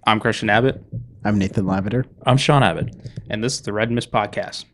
I'm Christian Abbott. I'm Nathan Lavender. I'm Sean Abbott. And this is the Red Mist Podcast.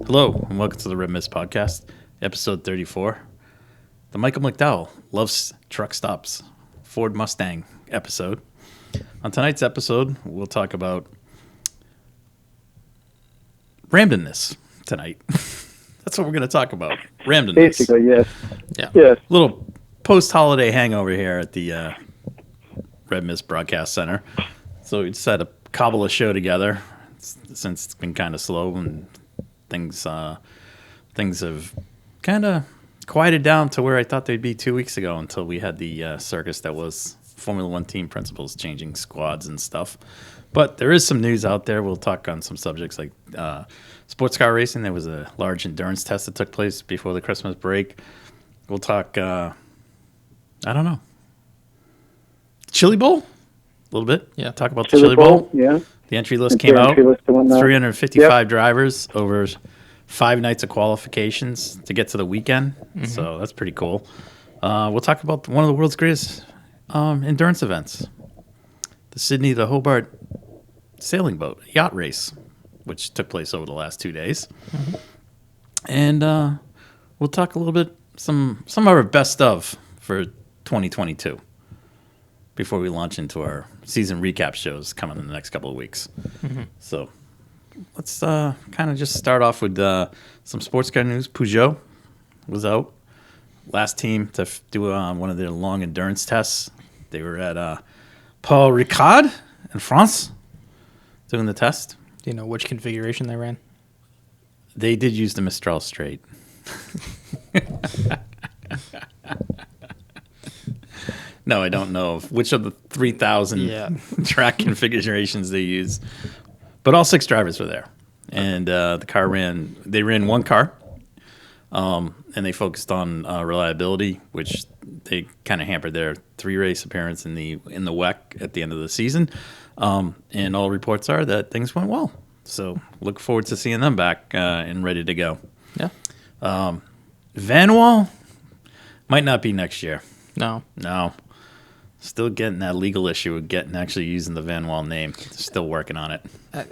Hello, and welcome to the Red Mist Podcast, episode 34. The Michael McDowell Loves Truck Stops Ford Mustang episode. On tonight's episode, we'll talk about randomness tonight. That's what we're going to talk about, randomness. Basically, yes. Yeah. Yes. Little post-holiday hangover here at the Red Mist Broadcast Center. So we decided to cobble a show together since it's been kind of slow and things have kind of quieted down to where I thought they'd be 2 weeks ago until we had the circus that was Formula One team principals changing squads and stuff. But there is some news out there. We'll talk on some subjects like sports car racing. There was a large endurance test that took place before the Christmas break. We'll talk, I don't know, Chili Bowl? A little bit. Yeah, talk about the Chili Bowl. Yeah. The entry list came out. 355 drivers over 5 nights of qualifications to get to the weekend. Mm-hmm. So that's pretty cool. We'll talk about one of the world's greatest endurance events, the Sydney to Hobart sailing boat yacht race, which took place over the last 2 days. Mm-hmm. And we'll talk a little bit some of our best of for 2022. Before we launch into our season recap shows coming in the next couple of weeks. Mm-hmm. So let's kind of just start off with some sports car news. Peugeot was out. Last team to do one of their long endurance tests. They were at Paul Ricard in France doing the test. Do you know which configuration they ran? They did use the Mistral straight. No, I don't know which of the 3,000 track configurations they use. But all 6 drivers were there. And the car ran one car, and they focused on reliability, which they kind of hampered their 3-race appearance in the WEC at the end of the season. And all reports are that things went well. So look forward to seeing them back and ready to go. Yeah. Van Wall might not be next year. No. Still getting that legal issue of actually using the Van Wall name. Still working on it.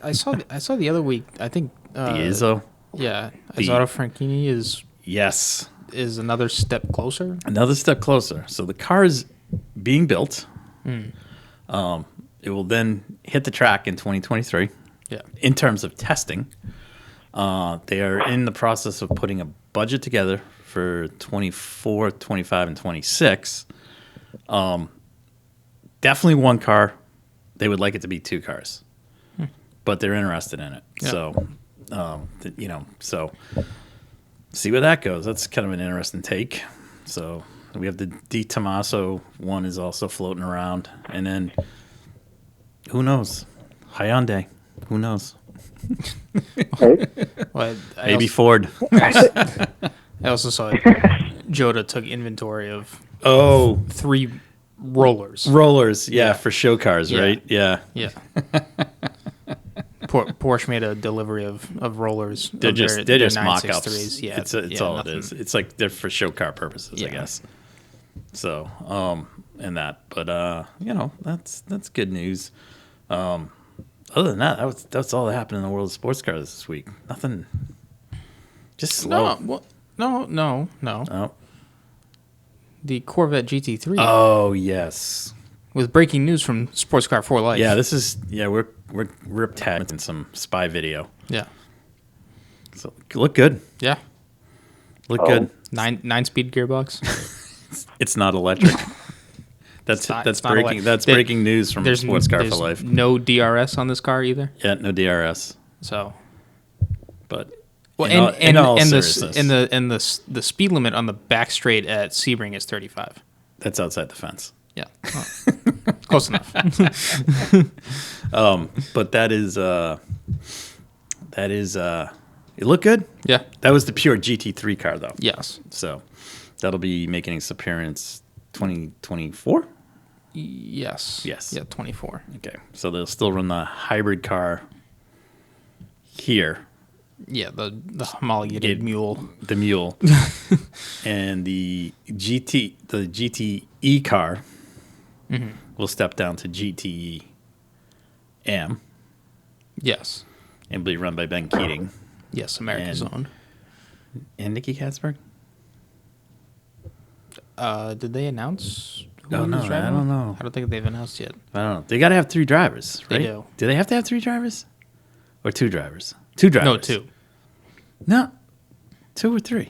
I saw the other week. I think the Izzo. Yeah, Izzo Franchini is another step closer. Another step closer. So the car is being built. It will then hit the track in 2023. Yeah. In terms of testing, they are in the process of putting a budget together for 24, 25, and 26. Definitely one car. They would like it to be 2 cars, but they're interested in it. Yeah. So, so see where that goes. That's kind of an interesting take. So we have the Di Tommaso one is also floating around, and then who knows? Hyundai. Who knows? Well, maybe Ford. I also saw Jota took inventory of 3 rollers. Yeah, for show cars, right? Yeah. Porsche made a delivery of rollers. They're just mock-ups. Yeah, it's all nothing. It is. It's like they're for show car purposes, I guess. So, and that, but that's good news. Other than that, that's all that happened in the world of sports cars this week. Nothing. Just slow. No. Oh. The Corvette GT3. Oh yes. With breaking news from Sports Car for Life. Yeah, we're tagged in some spy video. Yeah. So look good. Yeah. Look good. 9-speed gearbox. It's not electric. That's breaking news from Sports Car for Life. No DRS on this car either. Yeah, no DRS. So, but Well, in all and seriousness. the speed limit on the back straight at Sebring is 35. That's outside the fence. Yeah, close enough. But that is it looked good. Yeah. That was the pure GT3 car though. Yes. So that'll be making its appearance 2024. Yes. Yes. Yeah, 24. Okay, so they'll still run the hybrid car here. Yeah, the homologated mule. The mule, and the GTE car will step down to GTE M Yes. and be run by Ben Keating Yes, America's And- own. and Nicky Katzberg. Did they announce? Oh, no, was driving? I don't know. I don't think they've announced yet. I don't know. They got to have 3 drivers, They right? do. Do they have to have 3 drivers or 2 drivers? 2 drivers. No, 2. No, 2 or 3.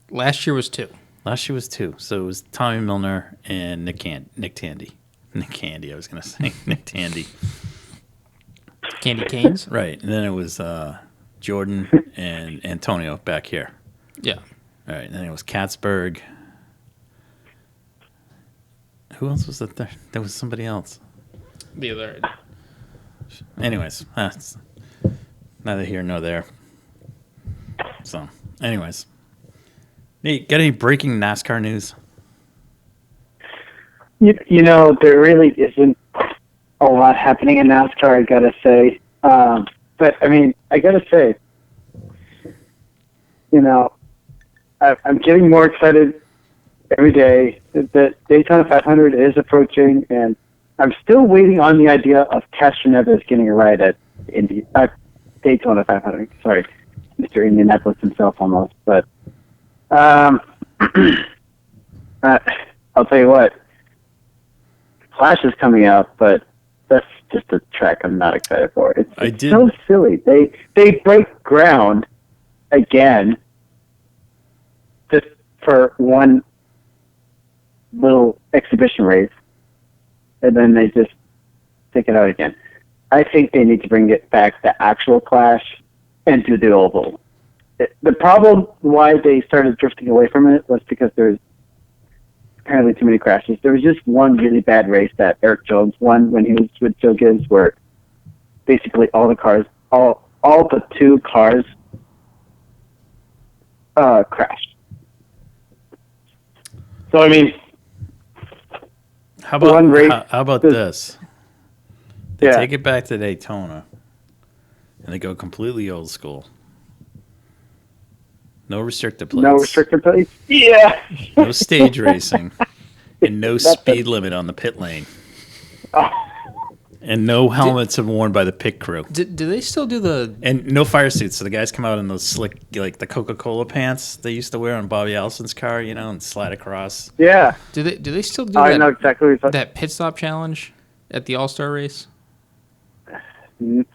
Last year was 2. Last year was 2, so it was Tommy Milner and Nick Tandy. Nick Candy, I was going to say. Nick Tandy. Candy Canes? Right, and then it was Jordan and Antonio back here. Yeah. All right, and then it was Katzberg. Who else was there? There was somebody else. The other. Anyways, that's neither here nor there. So, anyways. Nate, got any breaking NASCAR news? You know, there really isn't a lot happening in NASCAR, I gotta say. But, I mean, I gotta say, you know, I'm getting more excited every day that Daytona 500 is approaching, and I'm still waiting on the idea of Castroneves getting a ride at Daytona 500. Sorry, Mr. Indianapolis himself almost. But I'll tell you what, Flash is coming out, but that's just a track I'm not excited for. It's so silly. They break ground again just for one little exhibition race, and then they just take it out again. I think they need to bring it back to actual Clash and do the oval. The problem why they started drifting away from it was because there's apparently too many crashes. There was just one really bad race that Eric Jones won when he was with Joe Gibbs, where basically all the 2 cars crashed. So I mean, How about one race, how about this? They Yeah. take it back to Daytona, and they go completely old school. No restricted plates. no restrictor plates. Yeah. No stage racing, and no That's speed limit on the pit lane, Oh, and no helmets are worn by the pit crew, Do they still do the? and no fire suits. So the guys come out in those slick, like the Coca-Cola pants they used to wear on Bobby Allison's car, and slide across. yeah. Do they still do I know exactly what you're talking. that pit stop challenge at the All Star race?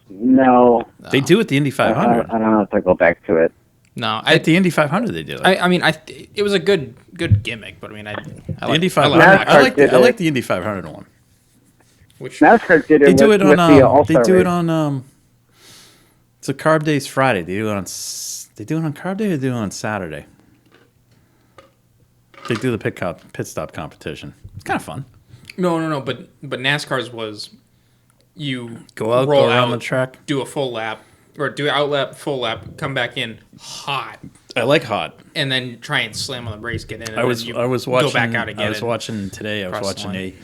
No. They do at the Indy I 500. don't know if I go back to it. No, At the Indy 500, they do it. I mean, it was a good gimmick, but I mean, I the like Indy I 500. like- I like did I it. like the Indy 500 one. which NASCAR did it They do with, it on. with the They All-Star do it race. on. It's a Carb Days Friday. They do it on. They do it on Carb Day. Or they do it on Saturday. They do the pit stop competition. It's kind of fun. no, but NASCAR's was you Go out, roll go around out, the track. do a full lap, or do out lap, full lap, come back in hot, I like hot. and then try and slam on the brakes, get in. And I was then watching. go back out again. I was and- watching today. I was cross the watching line.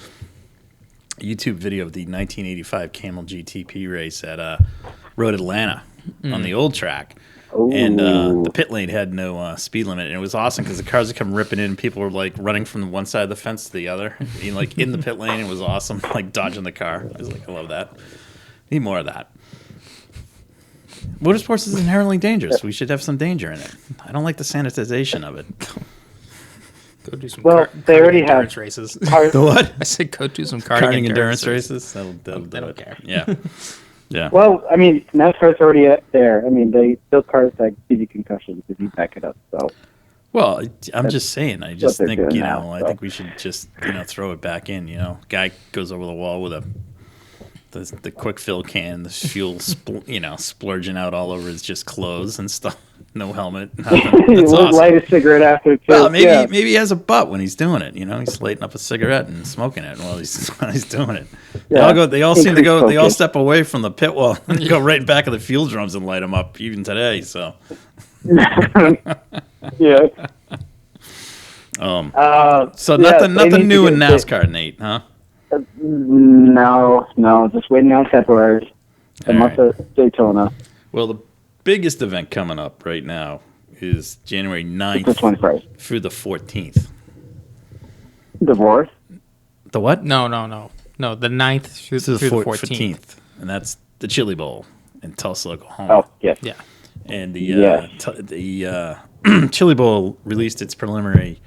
a YouTube video of the 1985 Camel GTP race at Road Atlanta on the old track. And the pit lane had no speed limit, and it was awesome because the cars would come ripping in, and people were like running from one side of the fence to the other, like in the pit lane. It was awesome, like dodging the car. I was like, I love that. Need more of that. Motorsports is inherently dangerous. We should have some danger in it. I don't like the sanitization of it. Go do some Well, they already have- endurance races. Cars- The what? I said go do some Karting endurance races. That'll They do don't it. care. Yeah, yeah. Well, I mean, NASCAR's already there. I mean, they build cars that give you concussions if you back it up. So Well, I'm just saying. I just they're think doing now, I so. think we should just throw it back in. Guy goes over the wall with a the quick fill can, the fuel, splurging out all over his just clothes and stuff. No helmet. That's awesome. Light a cigarette after. Well, maybe he has a butt when he's doing it. He's lighting up a cigarette and smoking it while he's doing it. Yeah. They all seem to go. Focus. They all step away from the pit wall and go right back of the fuel drums and light them up even today. So. Yeah. So nothing new in NASCAR, Nate, huh? No, just waiting on February. The month of Daytona. Well, the biggest event coming up right now is January 9th through the 14th. The 4th? The what? No. The 9th through the 14th. And that's the Chili Bowl in Tulsa, Oklahoma. Oh, yes. Yeah. And the Chili Bowl released its preliminary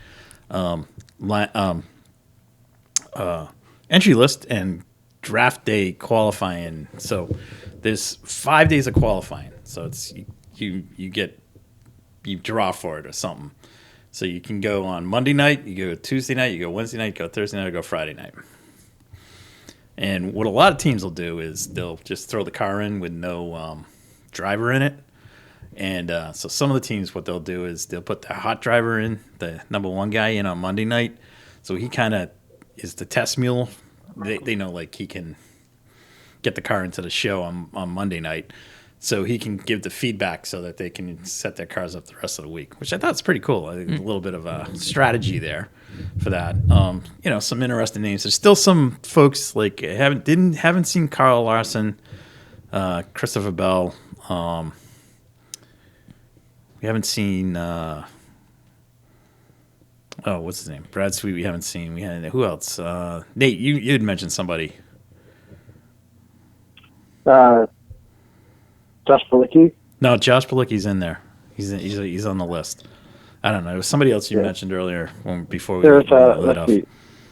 entry list and draft day qualifying. So there's 5 days of qualifying. So it's you draw for it or something. So you can go on Monday night, you go Tuesday night, you go Wednesday night, you go Thursday night, you go Friday night. And what a lot of teams will do is they'll just throw the car in with no driver in it. And so some of the teams, what they'll do is they'll put the hot driver in, the number one guy in on Monday night. So he kind of is the test mule. They know like he can get the car into the show on Monday night. So he can give the feedback so that they can set their cars up the rest of the week, which I thought was pretty cool. I think a little bit of a strategy there for that. Some interesting names. There's still some folks like haven't seen Carl Larson, Christopher Bell. We haven't seen what's his name? Brad Sweet. We haven't seen. Who else? Nate, you had mentioned somebody. Josh Palicki? No, Josh Palicki's in there. He's on the list. I don't know. It was somebody else you mentioned earlier before we lit off.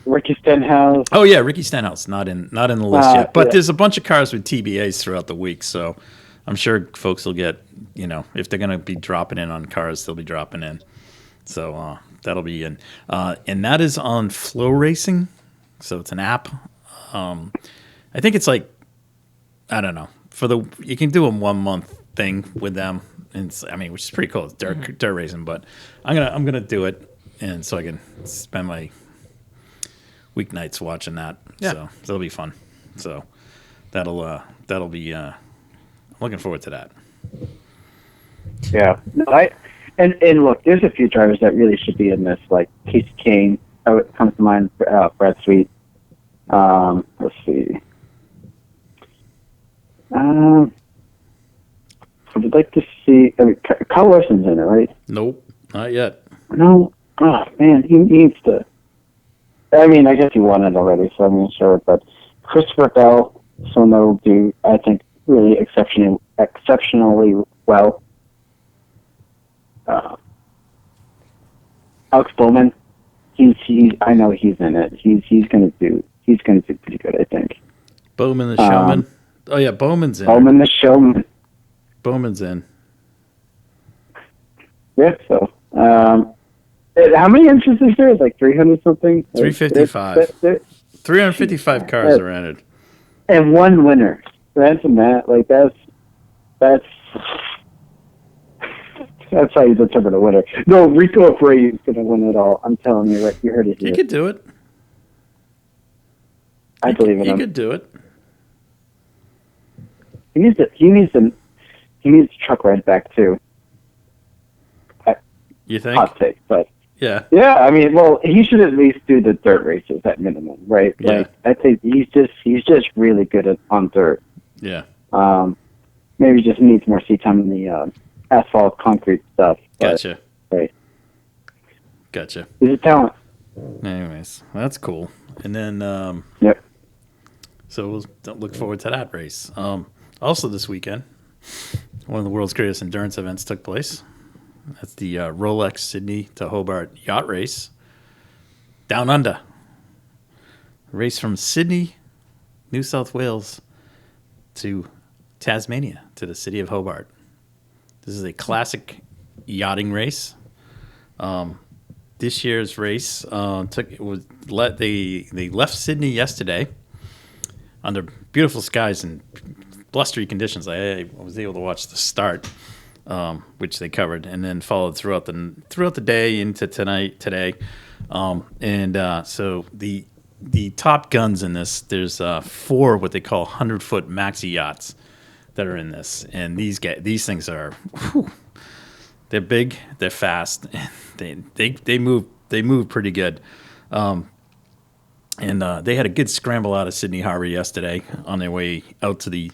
Ricky Stenhouse. Oh yeah, Ricky Stenhouse not in the list yet. But there's a bunch of cars with TBAs throughout the week, so I'm sure folks will get if they're going to be dropping in on cars, they'll be dropping in. So that'll be in, and that is on Flow Racing. So it's an app. I think it's like I don't know. You can do a 1 month thing with them, and which is pretty cool. It's dirt racing, but I'm gonna do it, and so I can spend my weeknights watching that. Yeah. So that'll be fun. So that'll be. I'm looking forward to that. Yeah. No, and look, there's a few drivers that really should be in this, like Casey Kane. It comes to mind. Brad Sweet. Let's see. I would like to see. Kyle Larson's in it, right? Nope, not yet. No. Oh man, he needs to. I guess he won it already, so I'm not sure. But Christopher Bell, someone that will do, I think, really exceptionally well. Alex Bowman, I know he's in it. He's gonna do pretty good, I think. Bowman the showman. Oh yeah, Bowman's in. Bowman the showman. Bowman's in. Yeah. So, how many entries is there? Like 300 something. 355. 355 cars are entered. And one winner. That's how you determine a winner. No, Rico Abreu is going to win it all. I'm telling you, you heard it here. He could do it. I believe in him. He could do it. He needs the truck ride back too. You think? Hot take, but yeah. He should at least do the dirt races at minimum, right? Yeah. I think he's just really good on dirt. Yeah. Maybe just needs more seat time in the asphalt, concrete stuff. Gotcha. Right. Gotcha. He's a talent. Anyways, that's cool. And then, yep. So we'll look forward to that race. Also this weekend, one of the world's greatest endurance events took place. That's the Rolex Sydney to Hobart Yacht Race. Down Under. Race from Sydney, New South Wales, to Tasmania, to the city of Hobart. This is a classic yachting race. This year's race they left Sydney yesterday. under beautiful skies and blustery conditions. I was able to watch the start, which they covered, and then followed throughout the day into today. So the top guns in this, there's 4 what they call 100-foot maxi yachts that are in this, and these things are, they're big, they're fast, and they move pretty good. And they had a good scramble out of Sydney Harbor yesterday on their way out to the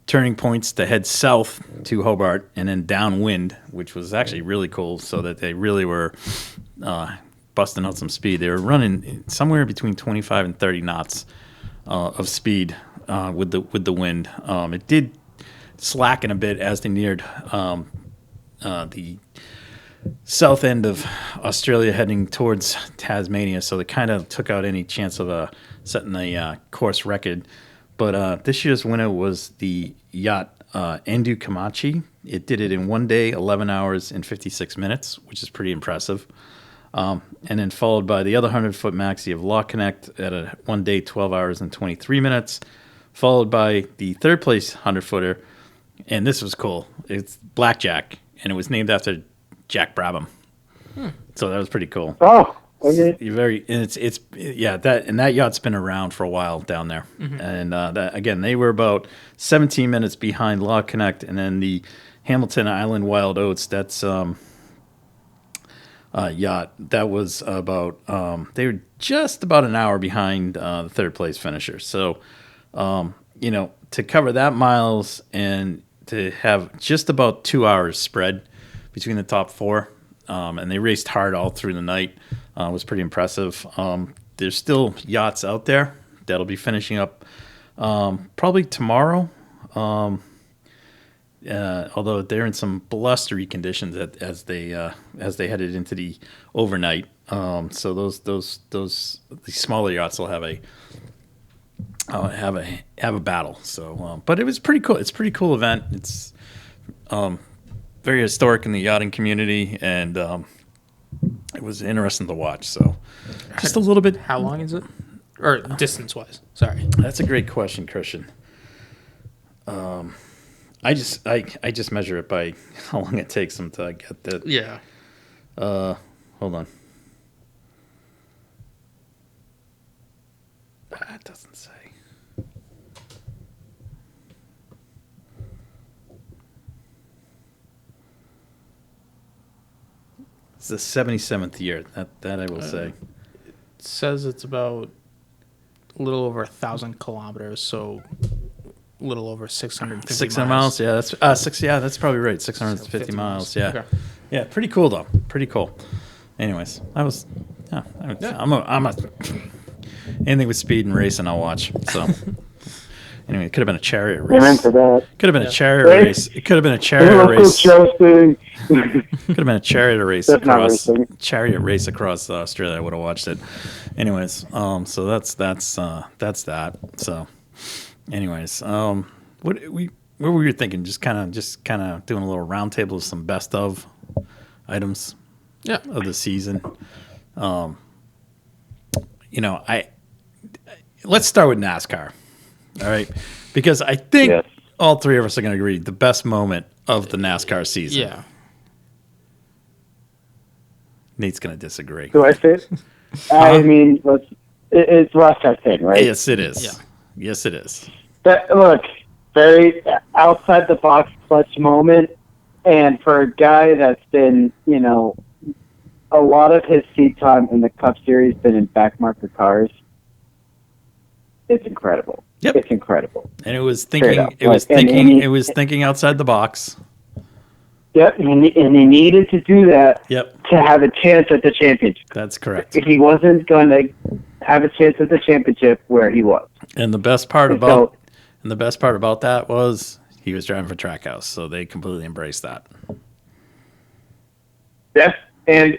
turning points to head south to Hobart and then downwind, which was actually really cool, so that they really were busting out some speed. They were running somewhere between 25 and 30 knots of speed with the wind. It did slacken a bit as they neared the south end of Australia, heading towards Tasmania, so they kind of took out any chance of setting a course record. But this year's winner was the yacht Endu Kamachi. It did it in 1 day, 11 hours, and 56 minutes, which is pretty impressive. And then followed by the other 100-foot maxi of Law Connect at a 1 day, 12 hours, and 23 minutes, followed by the third place 100-footer. And this was cool. It's Blackjack, and it was named after Jack Brabham. So that was pretty cool. Oh, okay. That yacht's been around for a while down there. Mm-hmm. And that, again, they were about 17 minutes behind Law Connect, and then the Hamilton Island Wild Oats, that's yacht, that was about they were just about an hour behind the third place finisher. So to cover that miles and to have just about 2 hours spread between the top 4, and they raced hard all through the night, was pretty impressive. There's still yachts out there that'll be finishing up probably tomorrow, although they're in some blustery conditions as they headed into the overnight. So those smaller yachts will have a battle. So, but it was pretty cool. It's a pretty cool event. It's very historic in the yachting community, and it was interesting to watch. So, just a little bit. How long is it, or distance-wise? Sorry, that's a great question, Christian. I just measure it by how long it takes them to get that. Yeah. Hold on. It doesn't say. It's the 77th year. That I will say. It says it's about a little over 1,000 kilometers, so a little over 650 600 miles. Yeah, that's that's probably right. 650 miles. Yeah, okay. Yeah, pretty cool though. Pretty cool. Anyways, I'm a anything with speed and racing I'll watch. So anyway, it could have been a chariot race. Amen to that. Could have been a chariot race. It could have been a chariot race. Could have been a chariot race chariot race across Australia. I would have watched it. Anyways, so that's that. So, anyways, what were you thinking? Just kind of doing a little roundtable of some best of items, of the season. Let's start with NASCAR. All right, because I think all three of us are going to agree the best moment of the NASCAR season. Yeah. Nate's going to disagree. Do I say it? I mean, it's last I think, right? Yes, it is. Yeah. Yes, it is. Look, very outside the box clutch moment, and for a guy that's been, a lot of his seat time in the Cup Series been in backmarker cars. It's incredible. Yep. It's incredible. And it was thinking. It was thinking outside the box. Yep, and he needed to do that. Yep. To have a chance at the championship. That's correct. He wasn't going to have a chance at the championship where he was. And the best part about that was he was driving for Trackhouse, so they completely embraced that. Yeah, and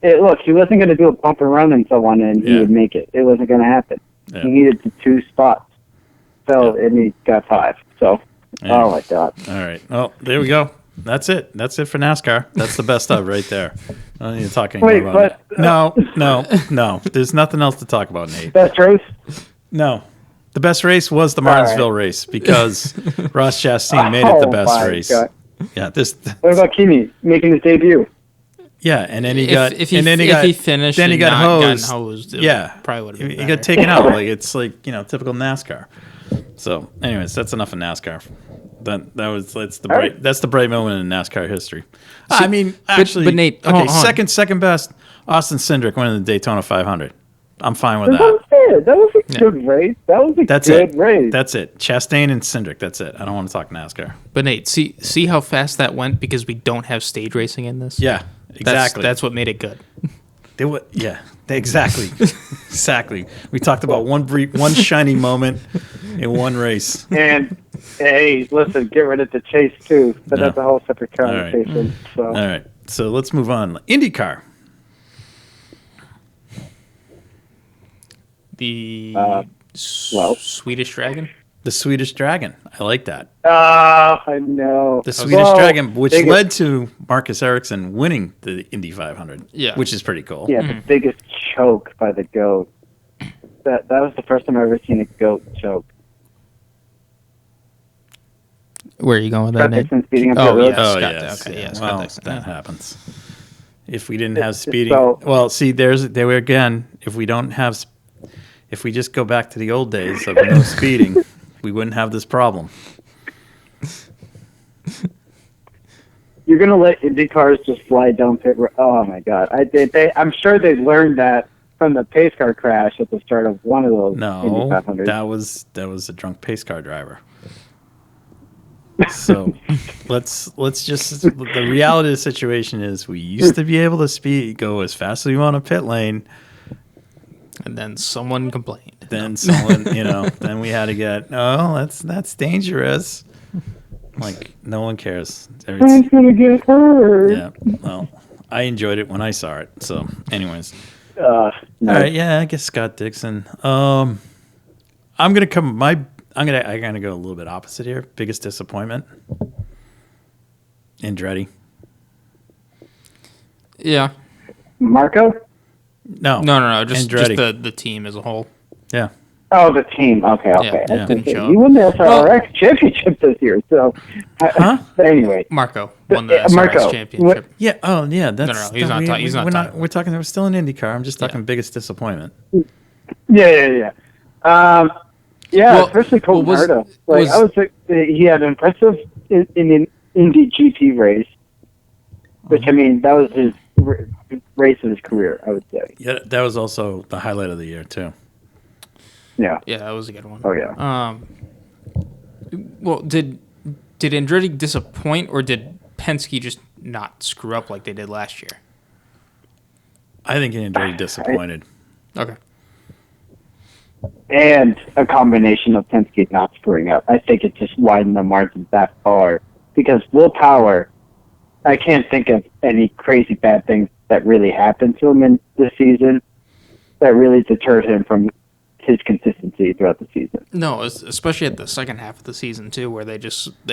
look, he wasn't going to do a bump and run and so on, and he would make it. It wasn't going to happen. Yeah. He needed the 2 spots, and he got 5. So, oh my God! All right, well, there we go. That's it. That's it for NASCAR. That's the best of right there. I don't need to talk anymore about it. No. There's nothing else to talk about, Nate. Best race? No. The best race was the Martinsville race because Ross Chastain made it the best race. God. Yeah, What about Kimi making his debut? Yeah, and then he got if he finished, then he got hosed. Yeah, probably would have been he got taken out. Like it's like typical NASCAR. So, anyways, that's enough of NASCAR. That's the bright moment in NASCAR history. I mean, actually, but Nate, okay, second best, Austin Cindric winning the Daytona 500. I'm fine with that. That was a good race. That was a good race. That's it. Chastain and Cindric. That's it. I don't want to talk NASCAR. But Nate, see how fast that went because we don't have stage racing in this. Yeah, exactly. That's what made it good. Exactly. Exactly. We talked about one shiny moment in one race. And hey, listen, get rid of the chase too, but that's a whole separate conversation. All right. So let's move on. IndyCar. The Swedish Dragon. The Swedish Dragon. I like that. I know. The Swedish Dragon, which led to Marcus Ericsson winning the Indy 500. Yeah. Which is pretty cool. Yeah, the biggest choke by the GOAT. That was the first time I've ever seen a GOAT choke. Where are you going with that, Nate? Speeding up that happens. If we didn't have speeding, there we again. If we just go back to the old days of no speeding, we wouldn't have this problem. You're gonna let Indy cars just slide down pit road? Oh my God! I'm sure they learned that from the pace car crash at the start of one of those. No, that was a drunk pace car driver. So let's just the reality of the situation is we used to be able to go as fast as we want to pit lane. And then someone complained. Then then we had to that's dangerous. Like, no one cares. Someone's going to get hurt. Yeah, well, I enjoyed it when I saw it. So, anyways. No. All right, I guess Scott Dixon. I'm going to go a little bit opposite here. Biggest disappointment? Andretti. Yeah. Marco? No. Just the team as a whole. Yeah. Oh, the team. Okay. Yeah. He won the SRX championship this year. So, anyway, Marco won the SRX championship. Yeah. Oh, yeah. That's he's not. We're talking. We're still in IndyCar. I'm just talking biggest disappointment. Yeah. Especially Colton Herta. He had an impressive in an Indy GP race, which I mean that was his race of his career, I would say. Yeah, that was also the highlight of the year too. Yeah, that was a good one. Oh yeah. Well, did Andretti disappoint, or did Penske just not screw up like they did last year? I think Andretti disappointed. Okay. And a combination of Penske not screwing up. I think it just widened the margins that far because Will Power. I can't think of any crazy bad things that really happened to him in this season that really deterred him from his consistency throughout the season. No, especially at the second half of the season too, where they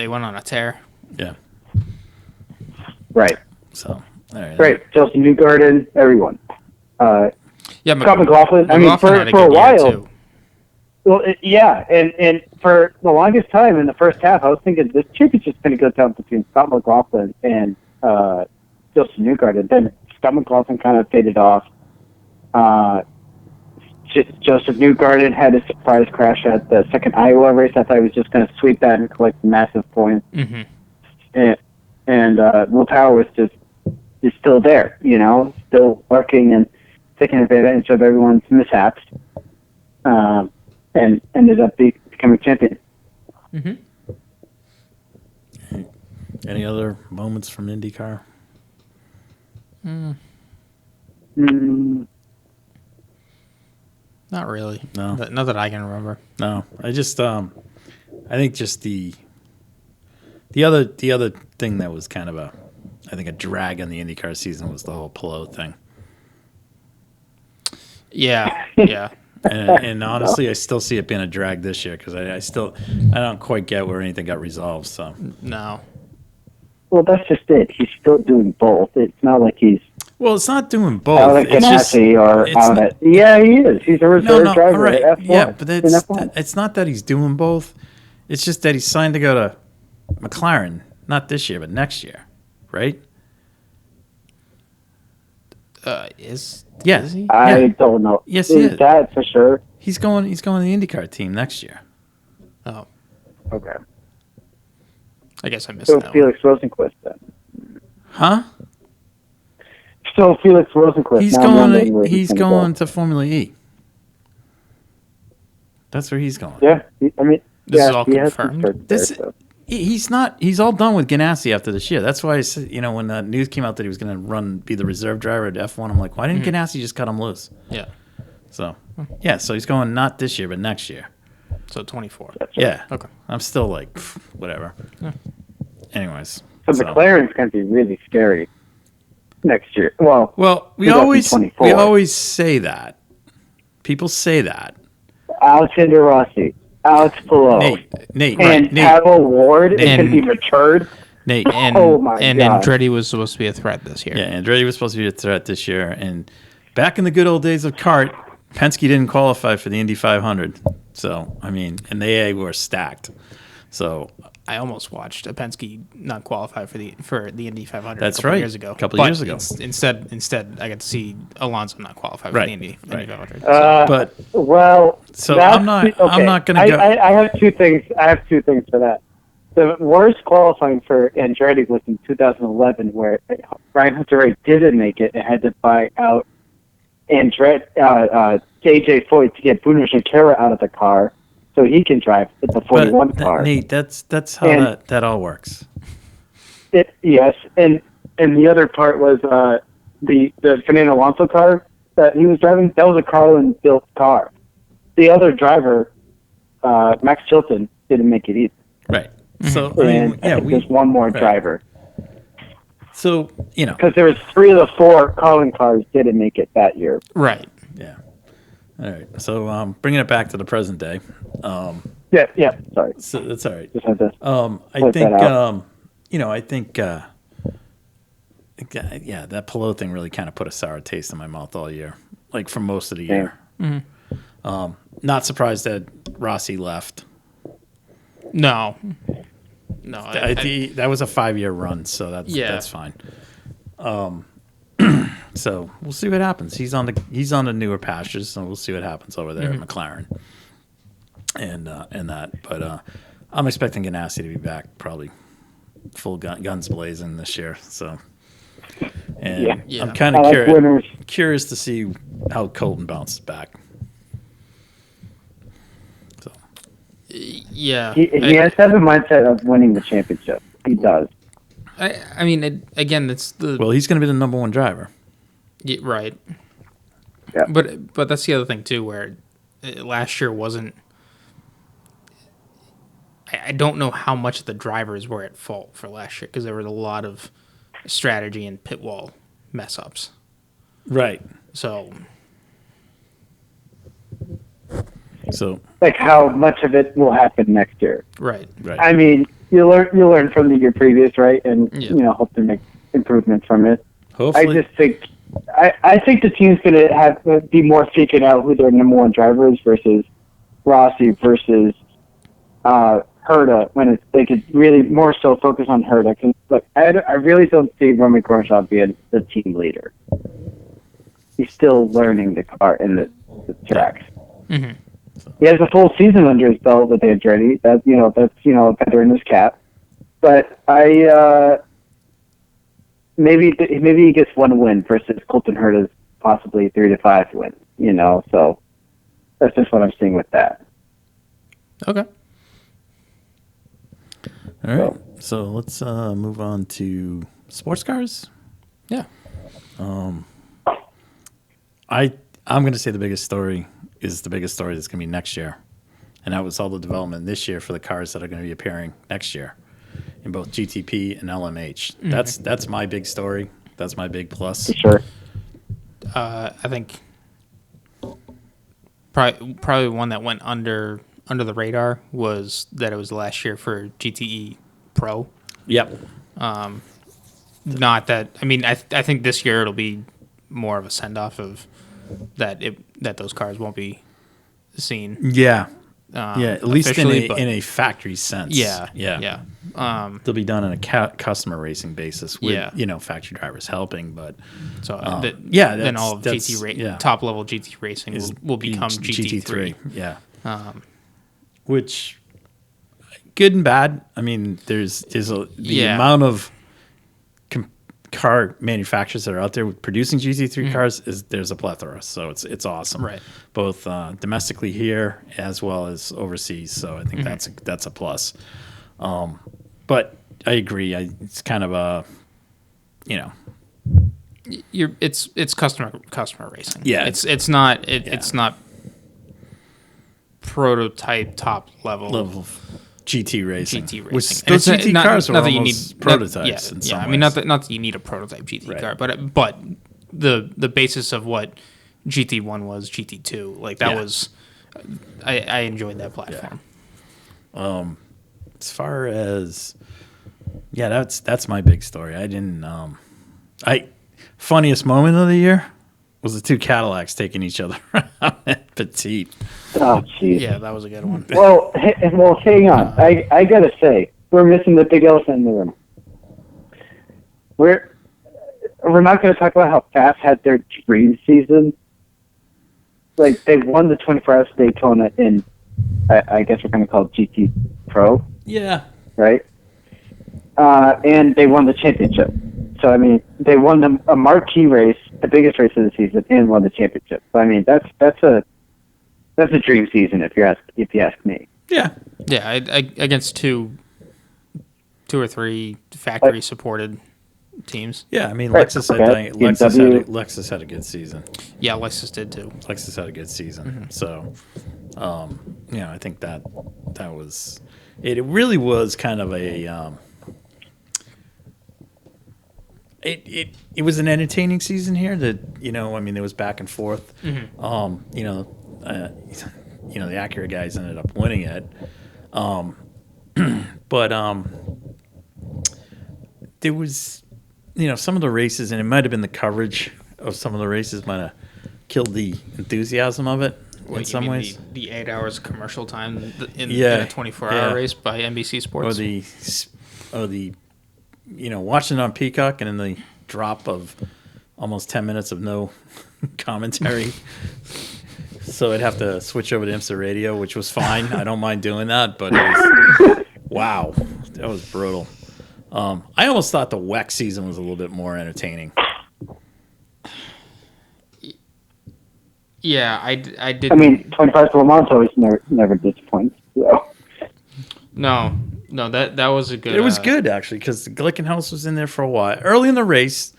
went on a tear. Yeah. Right. So. Right. Justin Newgarden, everyone. Scott McLaughlin. For a while. Too. Well, and for the longest time in the first half, I was thinking this championship's going to go down between Scott McLaughlin and Justin Newgarden. Then Scott McLaughlin kind of faded off. Joseph Newgarden had a surprise crash at the second Iowa race. I thought he was just going to sweep that and collect massive points. Mm-hmm. And Will Power is still there, still working and taking advantage of everyone's mishaps. And ended up becoming champion. Mm-hmm. Any other moments from IndyCar? Not really. No. Not that I can remember. No. I just I think just the other thing that was kind of a drag on the IndyCar season was the whole Pelot thing. Yeah. And honestly, I still see it being a drag this year because I don't quite get where anything got resolved. So no. Well, that's just it. He's still doing both. It's not like he's Well, it's not doing both. Out at Ganassi or out at... Yeah, he is. He's a reserve driver right. at F1. Yeah, but it's not that he's doing both. It's just that he's signed to go to McLaren, not this year, but next year, right? Is Yeah. Is he? I don't know. Yes, he is. That for sure? He's going to the IndyCar team next year. Oh, Okay. I guess I missed So that one. Felix Rosenquist then. Huh? So Felix Rosenquist. He's now I'm wondering going. where He's gonna going go. to Formula E. That's where he's going. Yeah, I mean, This yeah, is all he has some confirmed? certs there, This so. he's not. He's all done with Ganassi after this year. That's why I said, when the news came out that he was going to be the reserve driver at F1, I'm like, why didn't Ganassi just cut him loose? Yeah. So so he's going not this year but next year. So 24. That's right. Yeah. Okay. I'm still like whatever. Anyways. So McLaren's going to be really scary next year. Well, we always 2024. say that. People say that. Alexander Rossi, Alex Palou, Nate, and Nate, Pavel Ward is going to be And- matured. Nate. And Oh my and God. Andretti was supposed to be a threat this year. Yeah, Andretti was supposed to be a threat this year, and back in the good old days of kart, Penske didn't qualify for the Indy 500. So and they were stacked. So I almost watched a Penske not qualify for the Indy 500. That's a couple right. Years ago. A couple But years ago. Instead, I got to see Alonso not qualify for Right. the Indy Right. 500. but Well, So that's I'm not going to go. I have two things. I have two things for that. The worst qualifying for Andretti was in 2011, where Ryan Hunter-Reay didn't make it and had to buy out JJ Foyt to get Bruno Junqueira out of the car so he can drive the 41 car. Nate, that's how And- that all works. Yes, and the other part was the Fernando Alonso car that he was driving. That was a Carlin built car. The other driver, Max Chilton, didn't make it either. Right. So And there's one more driver So because there was 3 of the 4 Carlin cars didn't make it that year. Right. yeah. All right. So bringing it back to the present day. Yeah. Sorry, So that's all right. just had to. I Point think that out. I think that Pelot thing really kind of put a sour taste in my mouth all year, like for most of the year. Not surprised that Rossi left. No. That was a 5-year run, so that's fine. So we'll see what happens. He's on the newer pastures, so we'll see what happens over there at McLaren. And that, but I'm expecting Ganassi to be back probably full guns blazing this year. So, and Yeah. I'm kind I of like winners. curious to see how Colton bounces back. So, Yeah. He has to have a mindset of winning the championship. He does. I mean, again, it's the well, he's going to be the number 1 driver. yeah, right. Yeah. But that's the other thing too, where last year wasn't. I don't know how much the drivers were at fault for last year because there was a lot of strategy and pit wall mess ups. Right. So Like how much of it will happen next year. right. I mean, you learn from the year previous, right? And Yeah. hope to make improvements from it. Hopefully. I just think I think the team's going to be more figuring out who their number 1 drivers versus Rossi versus Herta when they could really more so focus on Herta. Because look, I really don't see Roman Grosjean being the team leader. He's still learning the car and the tracks. Mm-hmm. He has a full season under his belt with Andretti. That's a feather in his cap. But maybe he gets 1 win versus Colton Herta's possibly 3 to 5 wins. So that's just what I'm seeing with that. Okay. All right. So let's move on to sports cars. Yeah. I'm going to say the biggest story is the biggest story that's going to be next year. And that was all the development this year for the cars that are going to be appearing next year in both GTP and LMH. That's my big story. That's my big plus. For sure. I think probably one that went under the radar was that it was last year for GTE Pro. Yep. not that. I mean, I think this year it'll be more of a send off of that those cars won't be seen. Yeah. At least in a factory sense. Yeah. They'll be done on a customer racing basis with factory drivers helping, but then all of top level GT racing will become GT3. Yeah. Which good and bad. I mean, there's the amount of car manufacturers that are out there producing GT3 cars there's a plethora, so it's awesome, right? Both domestically here as well as overseas. So I think that's a plus. But I agree. It's kind of a, it's customer racing. Yeah, it's not prototype top level GT racing. Which those GT cars are almost prototypes. I mean, not that you need a prototype GT car, but the basis of what GT1 was, GT2, like that was, I enjoyed that platform. As far as that's my big story. I didn't. Funniest moment of the year was the two Cadillacs taking each other around at Petite. Oh, jeez. Yeah, that was a good one. Well, hang on. I gotta say, we're missing the big elephant in the room. We're not gonna talk about how Fast had their dream season. Like, they won the 24 Hours of Daytona in, I guess we're gonna call it GT Pro. Yeah. Right. And they won the championship. So I mean, they won a marquee race, the biggest race of the season, and won the championship. So I mean, that's a dream season if you ask me. Yeah. Against two or three factory supported teams. Yeah, I mean, right. Lexus had a good season. Yeah, Lexus did too. Lexus had a good season. So, I think that was it. It really was kind of a. It was an entertaining season here. That I mean, there was back and forth. The Acura guys ended up winning it, but there was some of the races, and it might have been the coverage of some of the races might have killed the enthusiasm of it in some ways. The 8 hours commercial time in a 24-hour race by NBC Sports, or the watching it on Peacock and in the drop of almost 10 minutes of no commentary. So I'd have to switch over to IMSA radio, which was fine. I don't mind doing that, but it was, wow, that was brutal. I almost thought the WEC season was a little bit more entertaining. Yeah, I did. I mean, 25 Le Mans always never disappoints. So. No, that was a good. It was good actually because the Glickenhaus was in there for a while. Early in the race,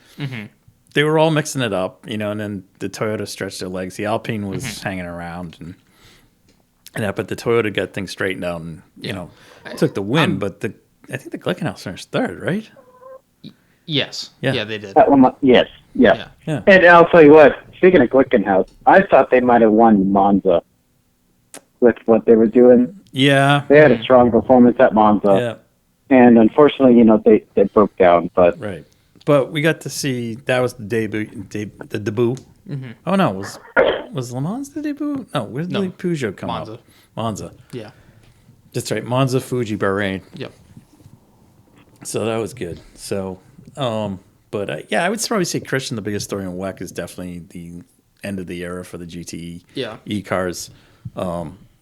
they were all mixing it up, and then the Toyota stretched their legs. The Alpine was hanging around, and but the Toyota got things straightened out and took the win. But I think the Glickenhaus finished third, right? Yes. Yeah, they did. Yes. Yeah. And I'll tell you what. Speaking of Glickenhaus, I thought they might have won Monza with what they were doing. Yeah, they had a strong performance at Monza, and unfortunately, they broke down. But but we got to see that was the debut. Mm-hmm. Oh no, was Le Mans the debut? No, where did the Peugeot come out? Monza. Yeah, that's right. Monza, Fuji, Bahrain. Yep. So that was good. So, but I would probably say Christian, the biggest story in WEC is definitely the end of the era for the GTE E cars.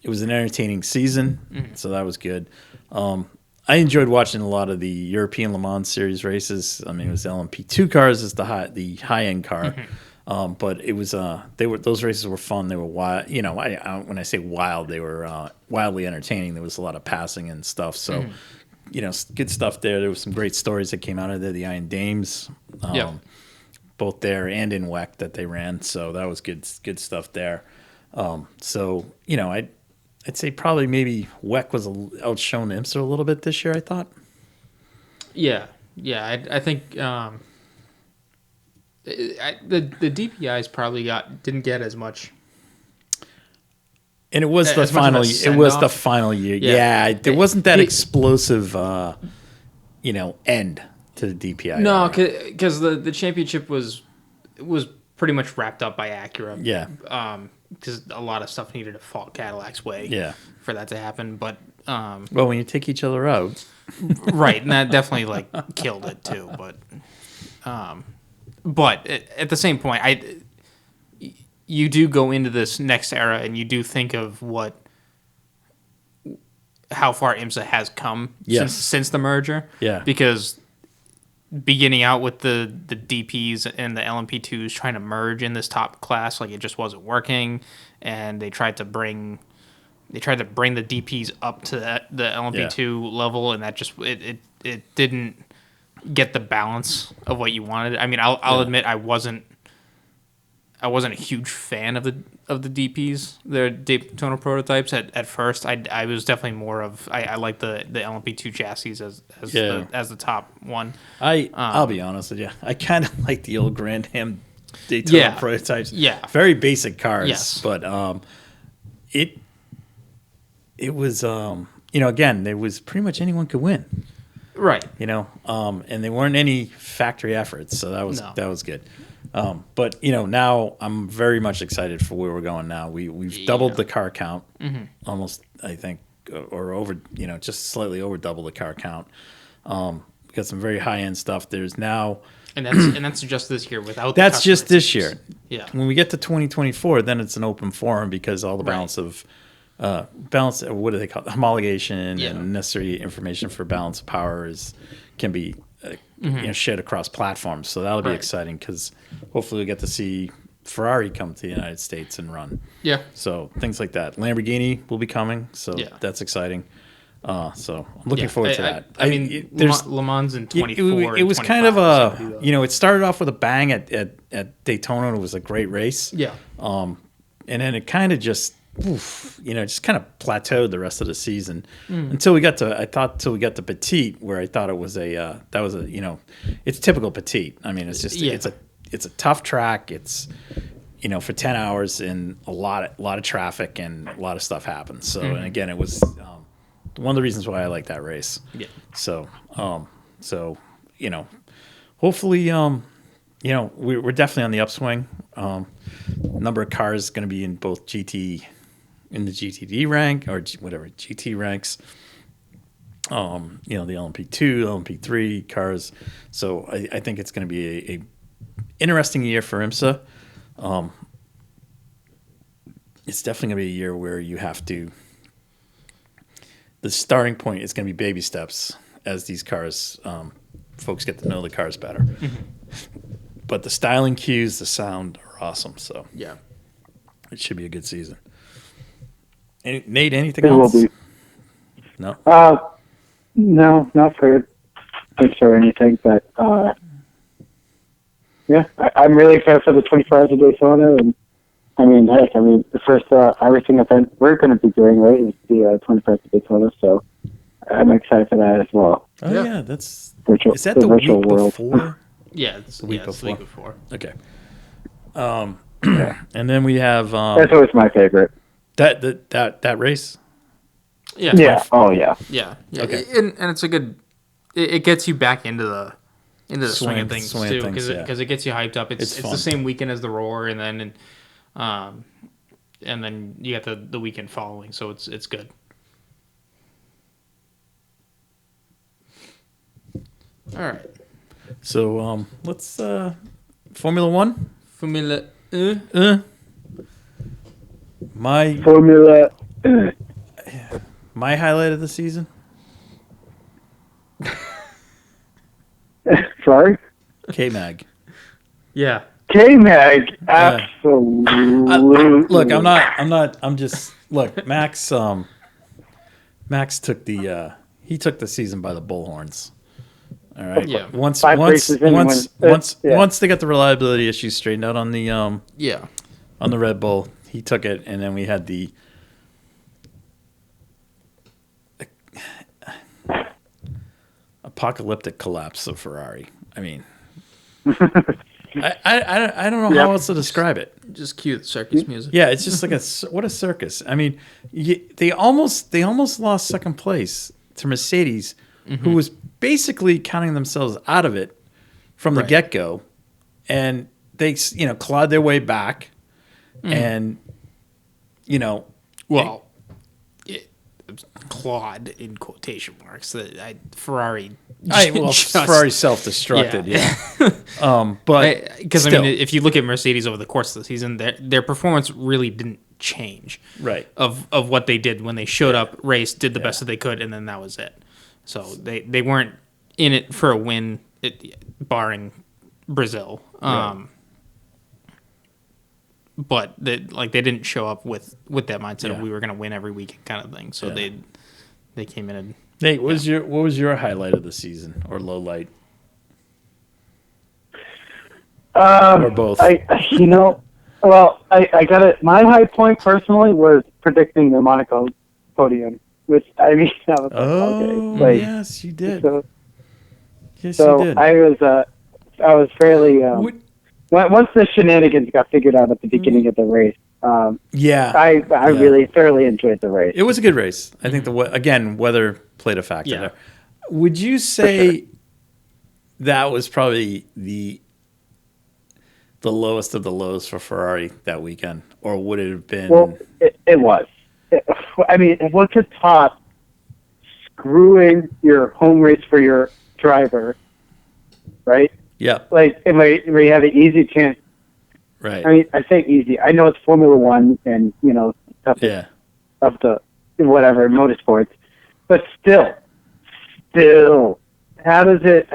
It was an entertaining season, so that was good. I enjoyed watching a lot of the European Le Mans Series races. I mean, it was the LMP2 cars is the high end car, but it was those races were fun. They were wild. When I say wild, they were wildly entertaining. There was a lot of passing and stuff. So, good stuff there. There was some great stories that came out of there. The Iron Dames, both there and in WEC that they ran. So that was good stuff there. I'd say probably maybe WEC was outshone IMSA a little bit this year, I thought. Yeah. I think the DPIs probably didn't get as much. And it was the final. It was the final year. Yeah, there wasn't that explosive, end to the DPI. No, because the championship was pretty much wrapped up by Acura. Yeah. Because a lot of stuff needed to fall Cadillac's way. Yeah. For that to happen, but well, when you take each other out, right, and that definitely like killed it too. But at the same point, you do go into this next era, and you do think of how far IMSA has come since the merger. Yeah, because beginning out with the DPs and the LMP2s trying to merge in this top class, like it just wasn't working, and they tried to bring the DPs up to the LMP2 level, and that just it didn't get the balance of what you wanted. I mean, I'll admit I wasn't a huge fan of the DPs, their Daytona prototypes at first. I was definitely more of I like the LMP2 chassis as the top one. I'll be honest with you, I kind of like the old Grand Am Daytona prototypes. Yeah, very basic cars. Yes, but it was again, there was pretty much anyone could win. Right. And they weren't any factory efforts, so that was good. But now I'm very much excited for where we're going now. We've doubled the car count, almost, I think, or over, just slightly over double the car count. We got some very high end stuff. There's now, and that's just this year without. That's just this year. Yeah. When we get to 2024, then it's an open forum because all the balance, what do they call it? Homologation and necessary information for balance of power can be shared across platforms. So that'll be exciting because hopefully we get to see Ferrari come to the United States and run. Yeah. So things like that. Lamborghini will be coming, so that's exciting. So I'm looking forward to that. I mean, there's Le Mans in 24. It was kind of it started off with a bang at Daytona. It was a great race. Yeah. And then it kind of just just kind of plateaued the rest of the season until we got to Petite, where I thought it was it's typical Petite. I mean, it's just it's a tough track. It's for 10 hours and a lot of traffic and a lot of stuff happens. So and again, it was one of the reasons why I like that race. Yeah. So hopefully we're definitely on the upswing. Number of cars is going to be in both in the GTD rank or whatever GT ranks. The LMP2, LMP3 cars. So I think it's going to be a interesting year for IMSA. It's definitely going to be a year where you have to. The starting point is going to be baby steps as these cars, folks get to know the cars better. But the styling cues, the sound are awesome. So it should be a good season. Nate, anything else? Will be. No. No, not for anything. But I'm really excited for the 24 Hours of Daytona. And the first iRacing event we're going to be doing is the 24 Hours of Daytona. So I'm excited for that as well. Oh yeah, that's virtual. Is that the week world before? Yeah, it's the week before. Okay. And then we have that's always my favorite. That race. Yeah. Yeah. Oh yeah. Yeah. Okay. And it's a good. It gets you back into the swing of things too, because it gets you hyped up. It's the same weekend as the Roar, and then you got the weekend following, so it's good. All right. So let's Formula One. Formula. My highlight of the season. Sorry? K-Mag. Yeah. K-Mag, absolutely. Look, Max. Max took the season by the bullhorns. All right. Yeah. Once they got the reliability issues straightened out on the on the Red Bull, he took it, and then we had the apocalyptic collapse of Ferrari. I mean, I don't know how else to describe it. Just cue the circus music. Yeah, it's just like what a circus. I mean, they almost lost second place to Mercedes, who was basically counting themselves out of it from the get-go, and they clawed their way back, and clawed in quotation marks. Ferrari. Ferrari self-destructed. But because I mean, if you look at Mercedes over the course of the season, their performance really didn't change. Right. Of what they did when they showed up, raced, did the best that they could, and then that was it. So they weren't in it for a win, barring Brazil. Right. But they didn't show up with that mindset of we were going to win every week kind of thing. So they came in and. Nate, what was your highlight of the season or low light? Or both? I got it. My high point personally was predicting the Monaco podium, which that was okay. Yes, you did. So you did. I was fairly. Once the shenanigans got figured out at the beginning of the race, I really thoroughly enjoyed the race. It was a good race. I think weather played a factor there. Would you say that was probably the lowest of the lows for Ferrari that weekend, or would it have been? Well, it was. What's the top screwing your home race for your driver, right? Yeah. Where you have an easy chance. Right. I say easy. I know it's Formula One and, toughest of the whatever motorsports, but still, how does it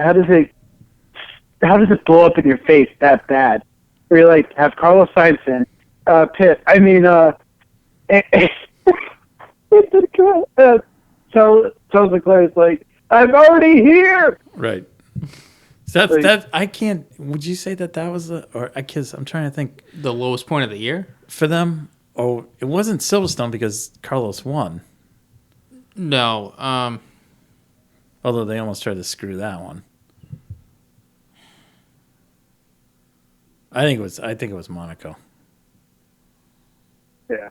blow up in your face that bad? Where you have Carlos Sainz in pit. Charles Leclerc's I'm already here. Right. That I can't. Would you say that was because I'm trying to think the lowest point of the year for them? Oh, it wasn't Silverstone because Carlos won. No. Although they almost tried to screw that one. I think it was Monaco. Yeah.